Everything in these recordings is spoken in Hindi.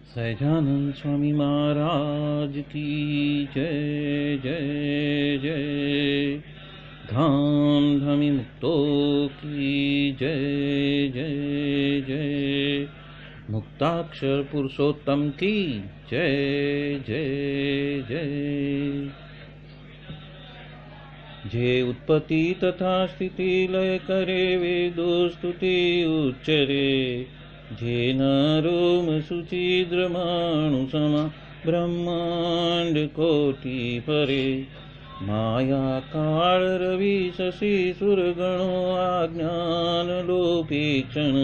सहजानंद स्वामी महाराज की जय जय जय। धाम धमी मुक्तो की जय जय जय। मुक्ताक्षर पुरुषोत्तम की जय जय जय। जे उत्पत्ति तथा स्थिति लय करे वेदो स्तुति उच्चरे। जे नरोम सुचिद्रमाणु समा ब्रह्मांड कोटि परे। माया काल रवि शशि सुरगणो अज्ञान लोपेक्षण।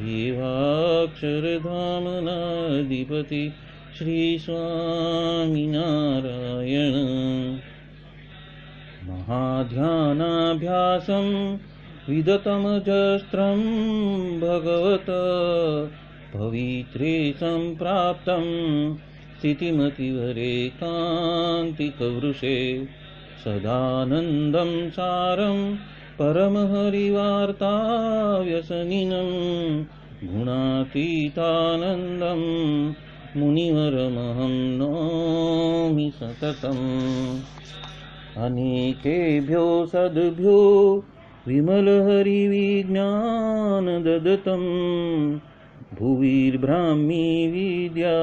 एवाक्षर धाम नाधिपति श्री स्वामी नारायण। महाध्यानाभ्यासं विदतमजस्त्रं भगवत पवित्रे सम्प्राप्तं स्थितिमतिवरेकान्तिकवृषे। सदानन्दं सारं परमहरिवार्ताव्यसनिनं। गुणातीतानन्दं मुनिवरमहं नौमि सततम्। अनेकेभ्यो सद्भ्यो विमलहरिविज्ञान ददतं। भुविर्ब्राह्मी विद्या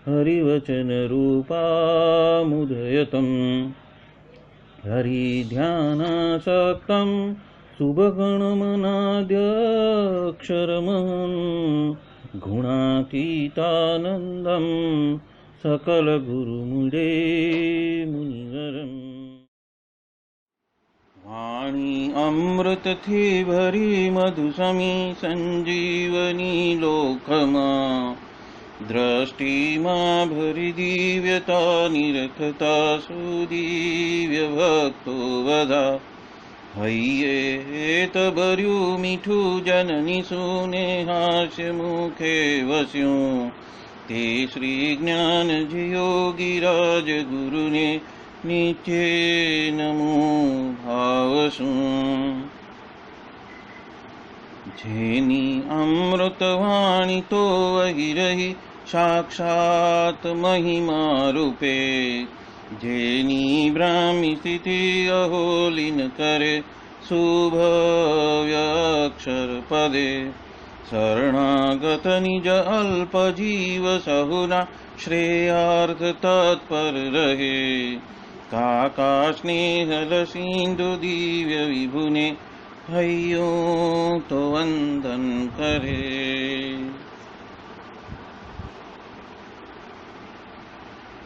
हरिवचनरूपामुदयतं। हरिध्यानासक्तं शुभगणमनाद्यक्षरमहं। गुणातीतानन्दं सकलगुरुमुदे मुनिवरम्। वाणी अमृत थी भरी मधुसमी संजीवनी लोकमा। दृष्टि मां भरी दिव्यता निरखता सुदिव्य भक्तो वधा। हय्ये तबर्यु मिठू जननी सुने हास्य मुखे वस्यों। ते श्री ज्ञान योगिराज गुरुने नित्य नमो भावसु। जेनी अमृतवाणी तो वही रही साक्षात महिमा रूपे। जेनी ब्राह्मी स्थिति अहोलिन करे शुभव्यक्षर पदे। शरणागत निज अल्प जीव सहुना श्रेयार्थ तत्पर रहे। काका स्नेहल सिंधु दिव्य विभुने हयो तो वंदन करे।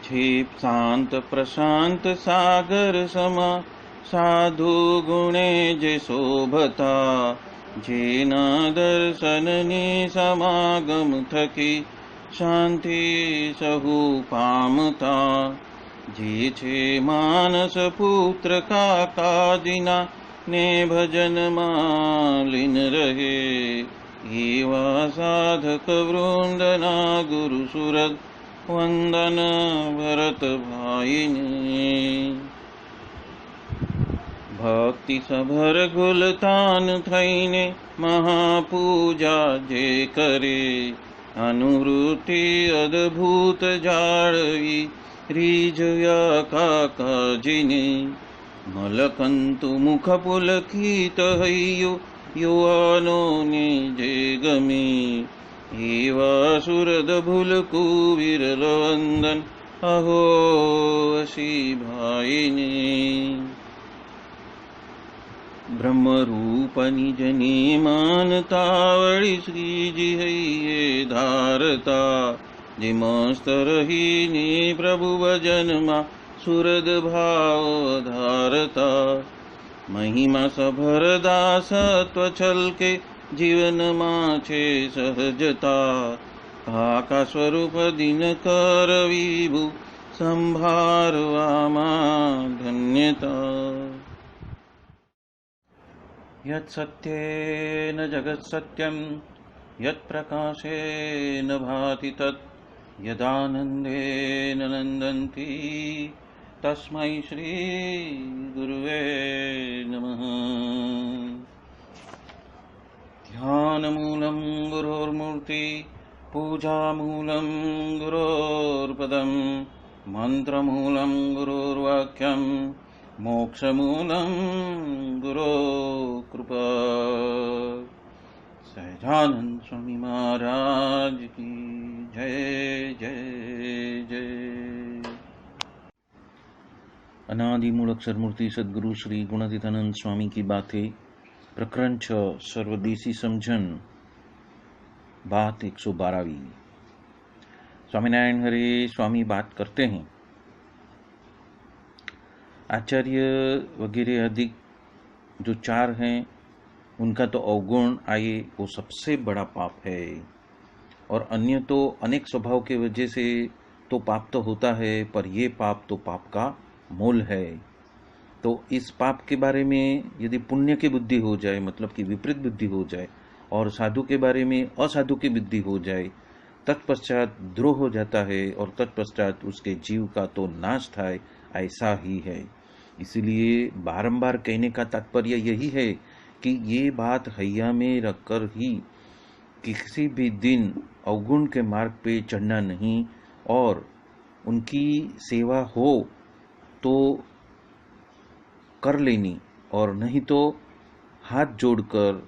क्षिप शांत प्रशांत सागर समा साधु गुणे जे शोभता। जेना दर्शन ने समागम थकी शांति सहु पामता। जे छे मानस पुत्र काकादिना ने भजन मालिन रहे। एवा साधक वृंदना गुरु सुरत वंदन भरत भाईने। भक्ति सभर गुलतान थईने महापूजा जे करे। अनुवृत्ति अद्भुत जाळवी रिजया काकाजीने। मलकंतु मुख पुलकित हय्यो युवानो ने जे गमे। एवा सुरद भुलकु विरल वंदन अहो असी भाईने। ब्रह्मरूप निजने मानता वळी श्रीजी हय्ये धारता। जे मस्त रहीने प्रभु भजन मा सुरद भाव धारता। महिमा सभर दासत्व छलके जीवन माछे सहजता। काका स्वरूप दिन कर विभु संभारवा मा धन्यता। यत् सत्येन जगत् सत्यं यत् प्रकाशेन भाति तत्। यदानन्देन नन्दन्ति तस्मै श्री गुरुवे नमः। ध्यानमूलं गुरोर्मूर्ति पूजामूलं गुरोर्पदं मन्त्रमूलं गुरुर्वाक्यं मोक्षमूलं गुरो कृपा। सहजानंद स्वामी महाराज की जय जय जय। अनादि मूल अक्षर मूर्ति सद्गुरु श्री गुणातीतानंद स्वामी की बातें, प्रकरण 6, सर्वदेशी समझन, बात 112वीं। स्वामीनारायण हरे स्वामी बात करते हैं, आचार्य वगैरह अधिक जो 4 हैं उनका तो अवगुण आए वो सबसे बड़ा पाप है, और अन्य तो अनेक स्वभाव के वजह से तो पाप तो होता है, पर ये पाप तो पाप का मूल है। तो इस पाप के बारे में यदि पुण्य की बुद्धि हो जाए, मतलब कि विपरीत बुद्धि हो जाए, और साधु के बारे में असाधु की बुद्धि हो जाए, तत्पश्चात द्रोह हो जाता है, और तत्पश्चात उसके जीव का तो नाश था, ऐसा ही है। इसलिए बारंबार कहने का तात्पर्य यही है कि ये बात हैया में रखकर ही किसी भी दिन अवगुण के मार्ग पे चढ़ना नहीं, और उनकी सेवा हो तो कर लेनी, और नहीं तो हाथ जोड़कर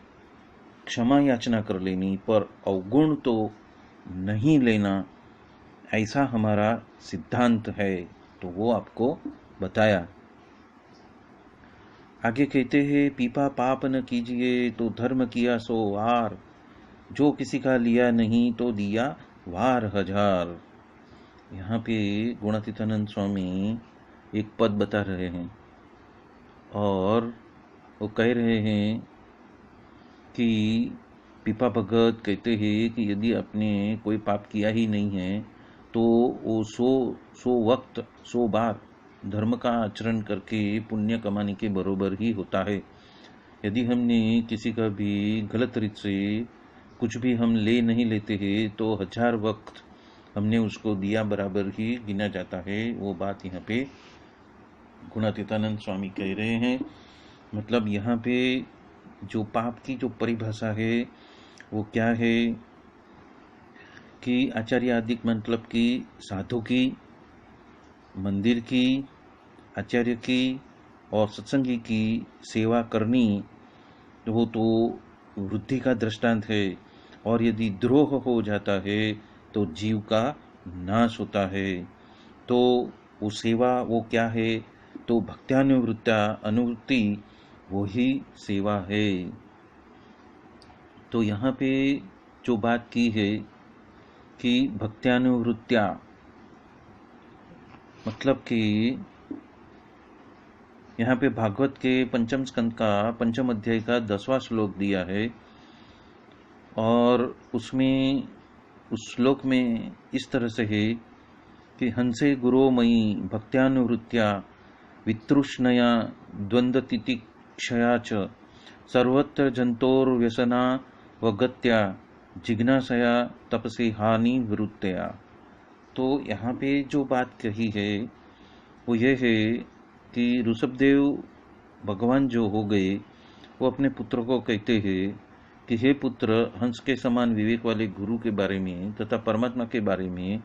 क्षमा याचना कर लेनी, पर अवगुण तो नहीं लेना, ऐसा हमारा सिद्धांत है। तो वो आपको बताया। आगे कहते हैं, पीपा पाप न कीजिए तो धर्म किया सो वार, जो किसी का लिया नहीं तो दिया वार हजार। यहाँ पे गुणातीतानंद स्वामी एक पद बता रहे हैं, और वो कह रहे हैं कि पीपा भगत कहते हैं कि यदि आपने कोई पाप किया ही नहीं है तो वो सो वक्त 100 बार धर्म का आचरण करके पुण्य कमाने के बरोबर ही होता है। यदि हमने किसी का भी गलत रीत से कुछ भी हम ले नहीं लेते हैं तो 1000 वक्त हमने उसको दिया बराबर ही गिना जाता है। वो बात यहाँ पे गुणातीतानंद स्वामी कह रहे हैं। मतलब यहाँ पे जो पाप की जो परिभाषा है वो क्या है कि आचार्य आदि मतलब कि साधु की, मंदिर की, आचार्य की और सत्संगी की सेवा करनी, वो तो वृद्धि का दृष्टांत है। और यदि द्रोह हो जाता है तो जीव का नाश होता है। तो वो सेवा वो क्या है, तो भक्त्यानुवृत्ता अनुवृत्ति वही सेवा है। तो यहाँ पे जो बात की है कि भक्त्यानुवृत्त्या, मतलब कि यहाँ पे भागवत के 5म स्कंद का 5म अध्याय का 10वां श्लोक दिया है, और उसमें उस श्लोक में इस तरह से है कि हंसे गुरो मयि भक्त्यानुवृत्त्या वितृष्णया द्वंद्वतितिक्षया च सर्वत्र जंतोर्व्यसना वगत्या जिज्ञासया तपसे हानि वृत्तया। तो यहाँ पे जो बात कही है वो ये है कि ऋषभदेव भगवान जो हो गए वो अपने पुत्र को कहते हैं कि हे पुत्र, हंस के समान विवेक वाले गुरु के बारे में तथा परमात्मा के बारे में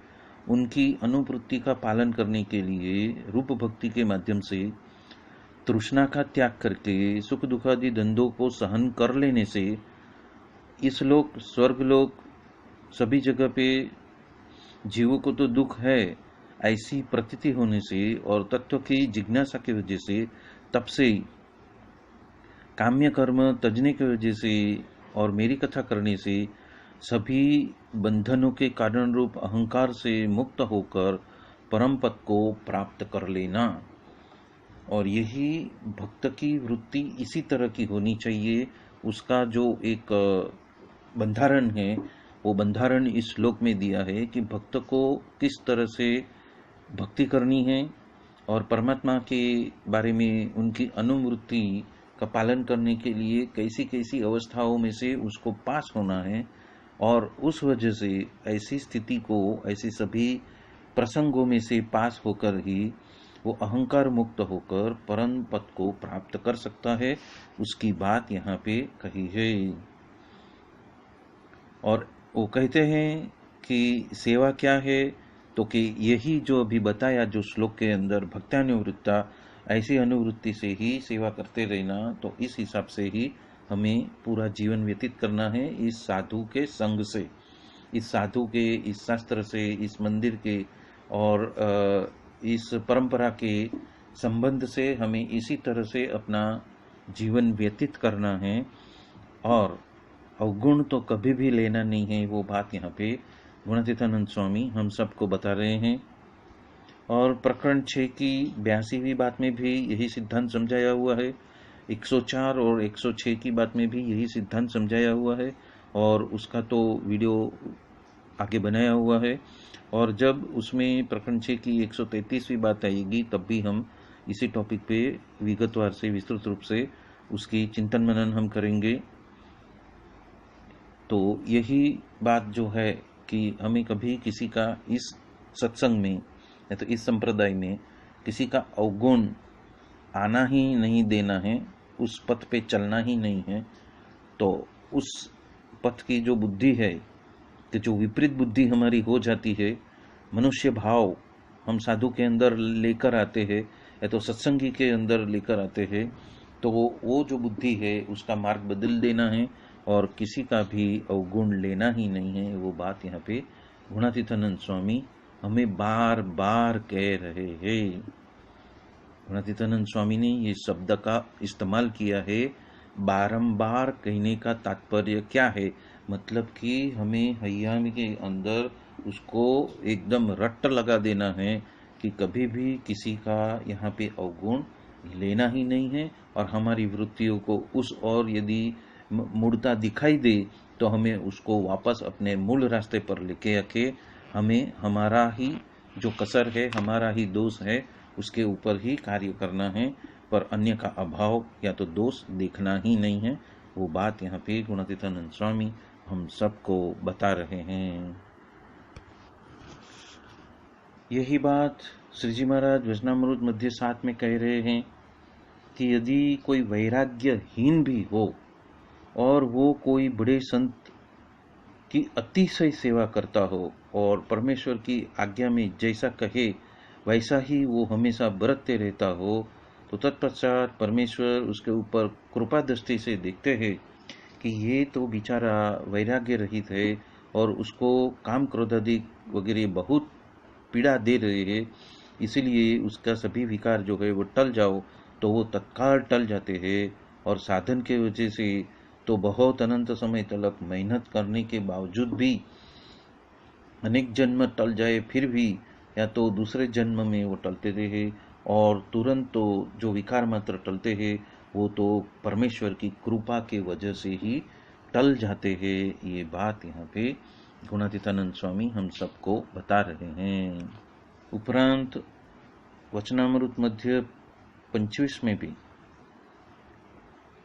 उनकी अनुवृत्ति का पालन करने के लिए रूप भक्ति के माध्यम से तृष्णा का त्याग करके सुख दुखादि धंधों को सहन कर लेने से इस लोक स्वर्गलोक सभी जगह पे जीवों को तो दुख है, ऐसी प्रतीति होने से और तत्व की जिज्ञासा की वजह से, तब से काम्य कर्म तजने की वजह से और मेरी कथा करने से सभी बंधनों के कारण रूप अहंकार से मुक्त होकर परम पद को प्राप्त कर लेना। और यही भक्त की वृत्ति इसी तरह की होनी चाहिए। उसका जो एक बंधारण है वो बंधारण इस श्लोक में दिया है कि भक्त को किस तरह से भक्ति करनी है और परमात्मा के बारे में उनकी अनुवृत्ति का पालन करने के लिए कैसी कैसी अवस्थाओं में से उसको पास होना है, और उस वजह से ऐसी स्थिति को ऐसे सभी प्रसंगों में से पास होकर ही वो अहंकार मुक्त होकर परम पद को प्राप्त कर सकता है। उसकी बात यहाँ पे कही है। और वो कहते हैं कि सेवा क्या है, तो कि यही जो अभी बताया जो श्लोक के अंदर भक्त्यानुवृत्ता, ऐसी अनुवृत्ति से ही सेवा करते रहना, तो इस हिसाब से ही हमें पूरा जीवन व्यतीत करना है, इस साधु के संग से, इस साधु के, इस शास्त्र से, इस मंदिर के और इस परंपरा के संबंध से हमें इसी तरह से अपना जीवन व्यतीत करना है। और अवगुण तो कभी भी लेना नहीं है, वो बात यहाँ पे गुणातीतानंद स्वामी हम सबको बता रहे हैं। और प्रकरण 6 की 82वीं बात में भी यही सिद्धांत समझाया हुआ है, 104 और 106 की बात में भी यही सिद्धांत समझाया हुआ है, और उसका तो वीडियो आगे बनाया हुआ है। और जब उसमें प्रकरण 6 की 133वीं बात आएगी तब भी हम इसी टॉपिक पे विगतवार से, विस्तृत रूप से उसकी चिंतन मनन हम करेंगे। तो यही बात जो है कि हमें कभी किसी का इस सत्संग में या तो इस संप्रदाय में किसी का अवगुण आना ही नहीं देना है, उस पथ पे चलना ही नहीं है। तो उस पथ की जो बुद्धि है, कि जो विपरीत बुद्धि हमारी हो जाती है, मनुष्य भाव हम साधु के अंदर लेकर आते हैं या तो सत्संगी के अंदर लेकर आते हैं, तो वो जो बुद्धि है उसका मार्ग बदल देना है और किसी का भी अवगुण लेना ही नहीं है। वो बात यहाँ पे गुणातीतानंद स्वामी हमें बार बार कह रहे हैं। गुणातीतानंद स्वामी ने ये शब्द का इस्तेमाल किया है, बारंबार कहने का तात्पर्य क्या है, मतलब कि हमें हयामी के अंदर उसको एकदम रट्ट लगा देना है कि कभी भी किसी का यहाँ पे अवगुण लेना ही नहीं है, और हमारी वृत्तियों को उस और यदि मुड़ता दिखाई दे तो हमें उसको वापस अपने मूल रास्ते पर लेके आके हमें हमारा ही जो कसर है, हमारा ही दोष है, उसके ऊपर ही कार्य करना है, पर अन्य का अभाव या तो दोष देखना ही नहीं है। वो बात यहाँ पे गुणातीतानंद स्वामी हम सबको बता रहे हैं। यही बात श्री जी महाराज वचनामृत मध्य 7 में कह रहे हैं कि यदि कोई वैराग्यहीन भी हो और वो कोई बड़े संत की अतिशय सेवा करता हो और परमेश्वर की आज्ञा में जैसा कहे वैसा ही वो हमेशा बरतते रहता हो, तो तत्पश्चात परमेश्वर उसके ऊपर कृपा दृष्टि से देखते हैं कि ये तो बेचारा वैराग्य रहित है और उसको काम क्रोध आदि वगैरह बहुत पीड़ा दे रहे हैं, इसीलिए उसका सभी विकार जो है वो टल जाओ, तो वो तत्काल टल जाते हैं। और साधन के वजह से तो बहुत अनंत समय तक मेहनत करने के बावजूद भी अनेक जन्म टल जाए फिर भी या तो दूसरे जन्म में वो टलते रहे, और तुरंत तो जो विकार मात्र टलते हैं वो तो परमेश्वर की कृपा के वजह से ही टल जाते हैं। ये बात यहाँ पे गुणातीतानंद स्वामी हम सबको बता रहे हैं। उपरांत वचनामृत मध्य 25 में भी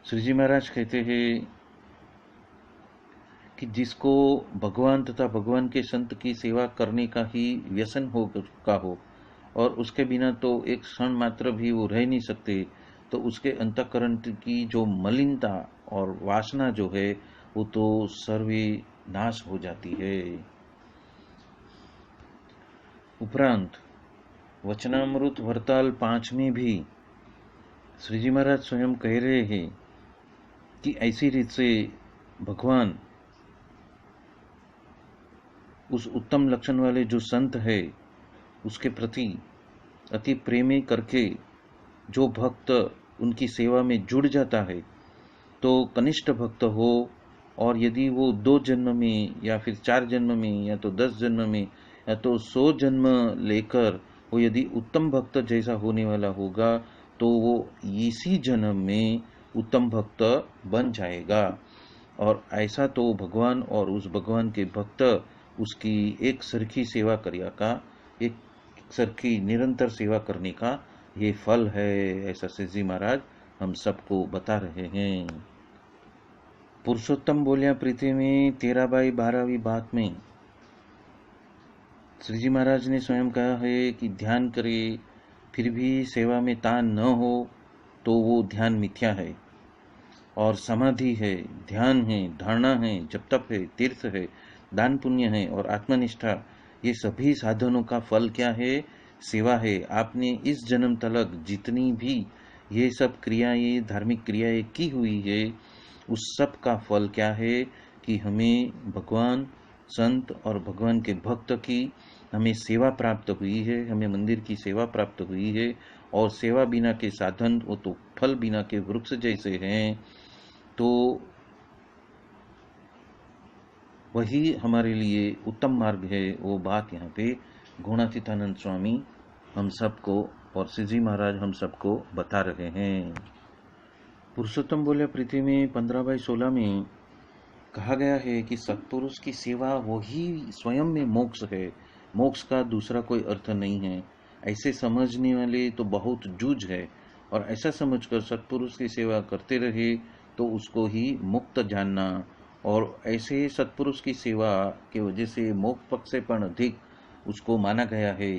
श्री जी महाराज कहते हैं कि जिसको भगवान तथा भगवान के संत की सेवा करने का ही व्यसन हो चुका हो और उसके बिना तो एक क्षण मात्र भी वो रह नहीं सकते, तो उसके अंतःकरण की जो मलिनता और वासना जो है वो तो सर्वे नाश हो जाती है। उपरांत वचनामृत वरताल 5 में भी श्री जी महाराज स्वयं कह रहे हैं कि ऐसी रीत से भगवान उस उत्तम लक्षण वाले जो संत है उसके प्रति अति प्रेमी करके जो भक्त उनकी सेवा में जुड़ जाता है, तो कनिष्ठ भक्त हो और यदि वो 2 जन्म में या फिर 4 जन्म में या तो 10 जन्म में या तो 100 जन्म लेकर वो यदि उत्तम भक्त जैसा होने वाला होगा, तो वो इसी जन्म में उत्तम भक्त बन जाएगा। और ऐसा तो भगवान और उस भगवान के भक्त उसकी एक सरखी सेवा करिया का, एक सरखी निरंतर सेवा करने का ये फल है, ऐसा श्री जी महाराज हम सबको बता रहे हैं। पुरुषोत्तम बोलिया प्रीति में 13/12वीं बात में श्री जी महाराज ने स्वयं कहा है कि ध्यान करे फिर भी सेवा में तान न हो तो वो ध्यान मिथ्या है, और समाधि है, ध्यान है, धारणा है, जप तप है, तीर्थ है, दान पुण्य है और आत्मनिष्ठा, ये सभी साधनों का फल क्या है? सेवा है। आपने इस जन्म तलक जितनी भी ये सब क्रियाएं, धार्मिक क्रियाएं की हुई है, उस सब का फल क्या है कि हमें भगवान, संत और भगवान के भक्त की हमें सेवा प्राप्त हुई है, हमें मंदिर की सेवा प्राप्त हुई है। और सेवा बिना के साधन वो तो फल बिना के वृक्ष जैसे हैं। तो वही हमारे लिए उत्तम मार्ग है। वो बात यहाँ पे गुणातीतानंद स्वामी हम सबको और श्री जी महाराज हम सबको बता रहे हैं। पुरुषोत्तम बोले पृथ्वी में 15/16 में कहा गया है कि सत्पुरुष की सेवा वही स्वयं में मोक्ष है। मोक्ष का दूसरा कोई अर्थ नहीं है। ऐसे समझने वाले तो बहुत जूझ है, और ऐसा समझकर सत्पुरुष की सेवा करते रहे तो उसको ही मुक्त जानना। और ऐसे सत्पुरुष की सेवा की वजह से मोक्ष पक्ष से पण अधिक उसको माना गया है।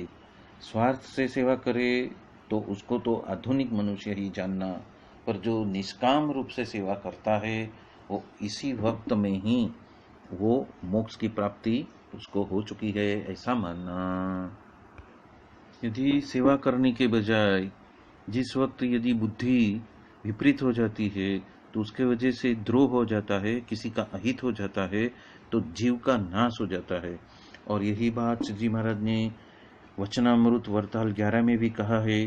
स्वार्थ से सेवा करे तो उसको तो आधुनिक मनुष्य ही जानना, पर जो निष्काम रूप से सेवा करता है वो इसी वक्त में ही वो मोक्ष की प्राप्ति उसको हो चुकी है, ऐसा मानना। यदि सेवा करने के बजाय जिस वक्त यदि बुद्धि विपरीत हो जाती है तो उसके वजह से द्रोह हो जाता है, किसी का अहित हो जाता है, तो जीव का नाश हो जाता है। और यही बात श्री जी महाराज ने वचनामृत वरताल 11 में भी कहा है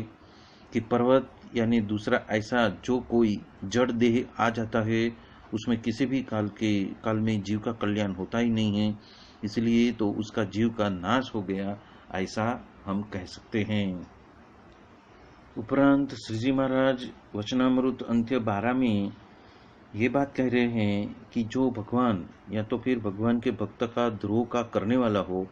कि पर्वत यानी दूसरा ऐसा जो कोई जड़ देह आ जाता है, उसमें किसी भी काल में जीव का कल्याण होता ही नहीं है, इसलिए तो उसका जीव का नाश हो गया, ऐसा हम कह सकते हैं। उपरांत श्री जी महाराज वचनामृत अंत्य 12 में ये बात कह रहे हैं कि जो भगवान या तो फिर भगवान के भक्त का द्रोह का करने वाला हो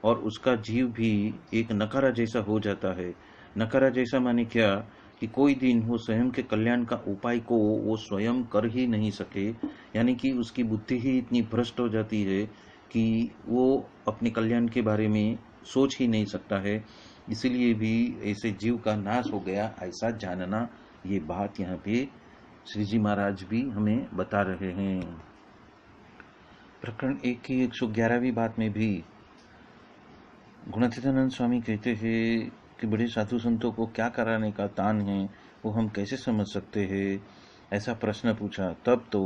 और उसका जीव भी एक नकारा जैसा हो जाता है। नकारा जैसा माने क्या कि कोई दिन वो स्वयं के कल्याण का उपाय को वो स्वयं कर ही नहीं सके, यानी कि उसकी बुद्धि ही इतनी भ्रष्ट हो जाती है कि वो अपने कल्याण के बारे में सोच ही नहीं सकता है। इसीलिए भी ऐसे जीव का नाश हो गया, ऐसा जानना। ये बात यहाँ पे श्री जी महाराज भी हमें बता रहे हैं। प्रकरण 1 की 111वीं बात में भी गुणातीतानंद स्वामी कहते हैं कि बड़े साधु संतों को क्या कराने का तान है, वो हम कैसे समझ सकते हैं, ऐसा प्रश्न पूछा। तब तो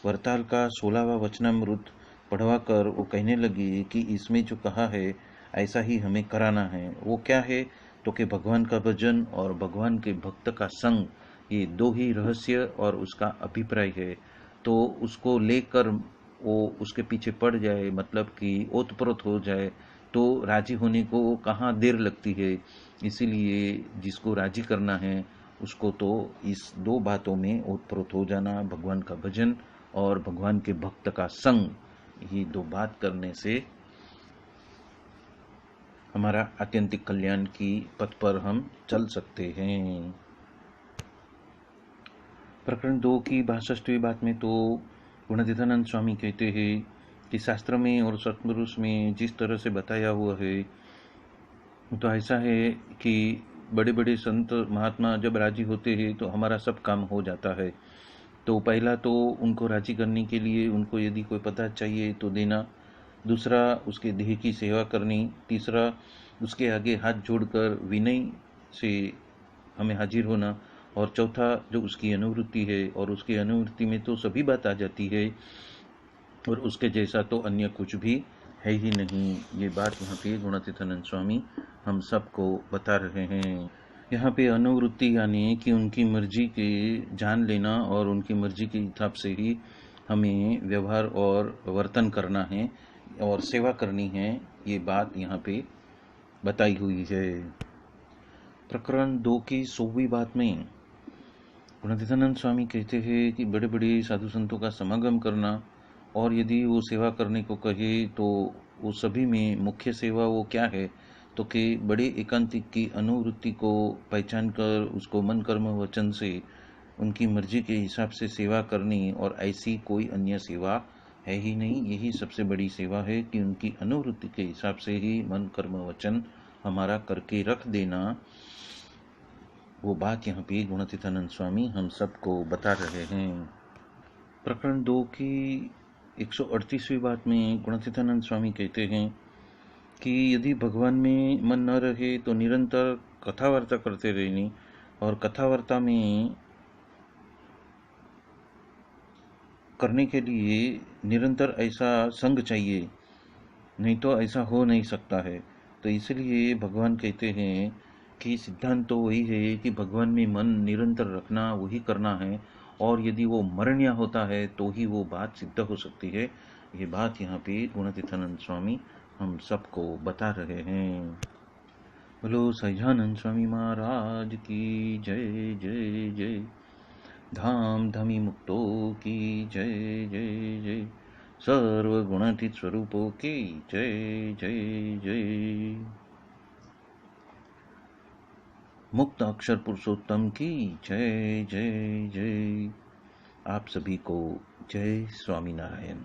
वरताल का 16वां वचनामृत पढ़वा कर वो कहने लगी कि इसमें जो कहा है ऐसा ही हमें कराना है। वो क्या है तो कि भगवान का भजन और भगवान के भक्त का संग, ये दो ही रहस्य और उसका अभिप्राय है। तो उसको लेकर वो उसके पीछे पड़ जाए, मतलब कि ओतप्रोत हो जाए, तो राजी होने को कहाँ देर लगती है। इसीलिए जिसको राजी करना है उसको तो इस दो बातों में ओतप्रोत हो जाना, भगवान का भजन और भगवान के भक्त का संग, ये दो बात करने से हमारा आत्यंतिक कल्याण की पथ पर हम चल सकते हैं। प्रकरण 2 की 62वीं बात में तो गुणातीतानंद स्वामी कहते हैं कि शास्त्र में और सत्पुरुष में जिस तरह से बताया हुआ है, तो ऐसा है कि बड़े बड़े संत महात्मा जब राजी होते हैं तो हमारा सब काम हो जाता है। तो पहला तो उनको राजी करने के लिए उनको यदि कोई पदार्थ चाहिए तो देना, दूसरा उसके देह की सेवा करनी, तीसरा उसके आगे हाथ जोड़कर विनय से हमें हाजिर होना, और चौथा जो उसकी अनुवृत्ति है, और उसकी अनुवृत्ति में तो सभी बात आ जाती है और उसके जैसा तो अन्य कुछ भी है ही नहीं। ये बात यहाँ पे गुणातीतानंद स्वामी हम सबको बता रहे हैं। यहाँ पे अनुवृत्ति यानी कि उनकी मर्जी के जान लेना और उनकी मर्जी के हिसाब से ही हमें व्यवहार और वर्तन करना है और सेवा करनी है, ये बात यहाँ पे बताई हुई है। प्रकरण 2 की 100वीं बात में गुणातीतानंद स्वामी कहते हैं कि बड़े बड़े साधु संतों का समागम करना, और यदि वो सेवा करने को कहे तो वो सभी में मुख्य सेवा वो क्या है तो कि बड़े एकांतिक की अनुवृत्ति को पहचान कर उसको मन कर्म वचन से उनकी मर्जी के हिसाब से सेवा करनी, और ऐसी कोई अन्य सेवा है ही नहीं। यही सबसे बड़ी सेवा है कि उनकी अनुवृत्ति के हिसाब से ही मन कर्म वचन हमारा करके रख देना। वो बात यहाँ पे गुणातीतानंद स्वामी हम सबको बता रहे हैं। प्रकरण 2 की 138वीं बात में गुणातीतानंद स्वामी कहते हैं कि यदि भगवान में मन न रहे तो निरंतर कथा वार्ता करते रहनी, और कथा वार्ता में करने के लिए निरंतर ऐसा संग चाहिए, नहीं तो ऐसा हो नहीं सकता है। तो इसलिए भगवान कहते हैं कि सिद्धांत तो वही है कि भगवान में मन निरंतर रखना, वही करना है, और यदि वो मरणीय होता है तो ही वो बात सिद्ध हो सकती है। ये बात यहाँ पे गुणातीतानंद स्वामी हम सबको बता रहे हैं। बोलो सहिजानंद स्वामी महाराज की जय जय जय। धाम धमी मुक्तो की जय जय जय। सर्वगुणातीत स्वरूपों की जय जय जय। मुक्त अक्षर पुरुषोत्तम की जय जय जय। आप सभी को जय स्वामीनारायण।